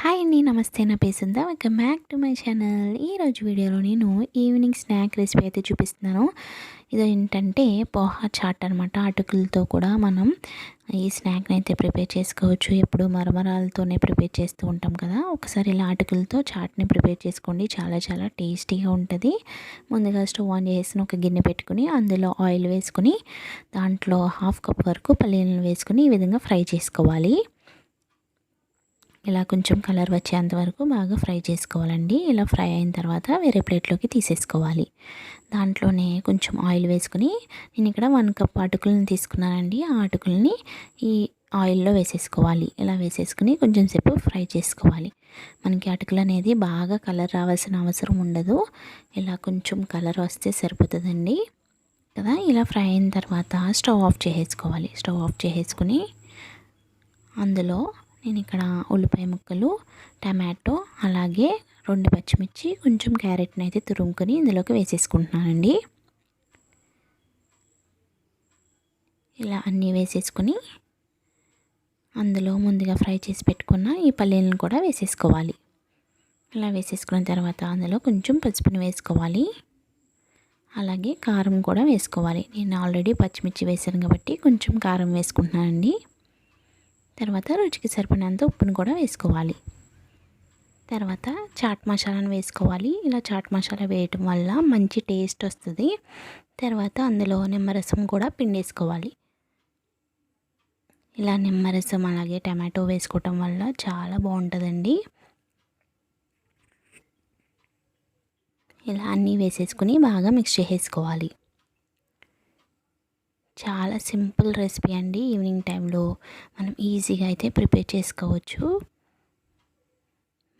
Hi అండి, నమస్తే. నా పేరు Sunda. Welcome back to my channel. ఈరోజు వీడియోలో నేను ఈవినింగ్ స్నాక్ రెసిపీ అయితే చూపిస్తున్నాను. ఇదేంటంటే పోహా చాట్ అనమాట. అటుకులతో కూడా మనం ఈ స్నాక్ని అయితే ప్రిపేర్ చేసుకోవచ్చు. ఎప్పుడు మరమరాలతోనే ప్రిపేర్ చేస్తూ ఉంటాం కదా. ఒకసారి ఇలా అటుకులతో చాట్ని ప్రిపేర్ చేసుకోండి. చాలా చాలా టేస్టీగా ఉంటుంది. ముందుగా స్టవ్ ఆన్ చేసి ఒక గిన్నె పెట్టుకుని అందులో ఆయిల్ వేసుకుని దాంట్లో హాఫ్ కప్ వరకు పల్లీలను వేసుకుని ఈ విధంగా ఫ్రై చేసుకోవాలి. ఇలా కొంచెం కలర్ వచ్చేంత వరకు బాగా ఫ్రై చేసుకోవాలండి. ఇలా ఫ్రై అయిన తర్వాత వేరే ప్లేట్లోకి తీసేసుకోవాలి. దాంట్లోనే కొంచెం ఆయిల్ వేసుకుని నేను ఇక్కడ 1 కప్ అటుకులను తీసుకున్నానండి. ఆ అటుకుల్ని ఈ ఆయిల్లో వేసేసుకోవాలి. ఇలా వేసేసుకుని కొంచెం సేపు ఫ్రై చేసుకోవాలి. మనకి అటుకులు అనేది బాగా కలర్ రావాల్సిన అవసరం ఉండదు. ఇలా కొంచెం కలర్ వస్తే సరిపోతుందండి కదా. ఇలా ఫ్రై అయిన తర్వాత స్టవ్ ఆఫ్ చేసేసుకోవాలి. స్టవ్ ఆఫ్ చేసేసుకుని అందులో నేను ఇక్కడ ఉల్లిపాయ ముక్కలు, టమాటో, అలాగే 2 పచ్చిమిర్చి, కొంచెం క్యారెట్ని అయితే తురుముకొని ఇందులోకి వేసేసుకుంటున్నానండి. ఇలా అన్నీ వేసేసుకొని అందులో ముందుగా ఫ్రై చేసి పెట్టుకున్న ఈ పల్లీలను కూడా వేసేసుకోవాలి. ఇలా వేసేసుకున్న తర్వాత అందులో కొంచెం పసుపుని వేసుకోవాలి. అలాగే కారం కూడా వేసుకోవాలి. నేను ఆల్రెడీ పచ్చిమిర్చి వేసాను కాబట్టి కొంచెం కారం వేసుకుంటున్నానండి. తర్వాత రుచికి సరిపడినంత ఉప్పును కూడా వేసుకోవాలి. తర్వాత చాట్ మసాలాను వేసుకోవాలి. ఇలా చాట్ మసాలా వేయటం వల్ల మంచి టేస్ట్ వస్తుంది. తర్వాత అందులో నిమ్మరసం కూడా పిండేసుకోవాలి. ఇలా నిమ్మరసం అలాగే టమాటో వేసుకోవటం వల్ల చాలా బాగుంటుందండి. ఇలా అన్నీ వేసేసుకుని బాగా మిక్స్ చేసేసుకోవాలి. చాలా సింపుల్ రెసిపీ అండి. ఈవినింగ్ టైంలో మనం ఈజీగా అయితే ప్రిపేర్ చేసుకోవచ్చు.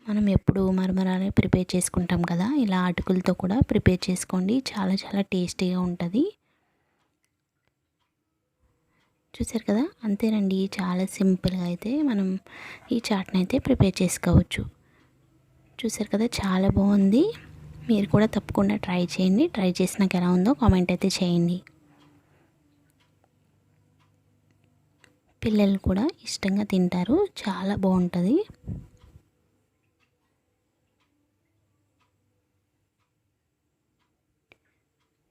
మనం ఎప్పుడు మరమరాలే ప్రిపేర్ చేసుకుంటాం కదా. ఇలా అటుకులతో కూడా ప్రిపేర్ చేసుకోండి. చాలా చాలా టేస్టీగా ఉంటుంది. చూసారు కదా, అంతేనండి. చాలా సింపుల్గా అయితే మనం ఈ చాట్ని అయితే ప్రిపేర్ చేసుకోవచ్చు. చూసారు కదా, చాలా బాగుంది. మీరు కూడా తప్పకుండా ట్రై చేయండి. ట్రై చేసినాక ఎలా ఉందో కామెంట్ అయితే చేయండి. పిల్లలు కూడా ఇష్టంగా తింటారు. చాలా బాగుంటుంది.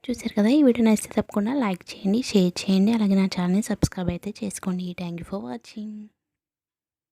చూసారు కదా, ఈ వీడియో నచ్చితే తప్పకుండా లైక్ చేయండి, షేర్ చేయండి, అలాగే నా ఛానల్ని సబ్స్క్రైబ్ అయితే చేసుకోండి. Thank you for watching.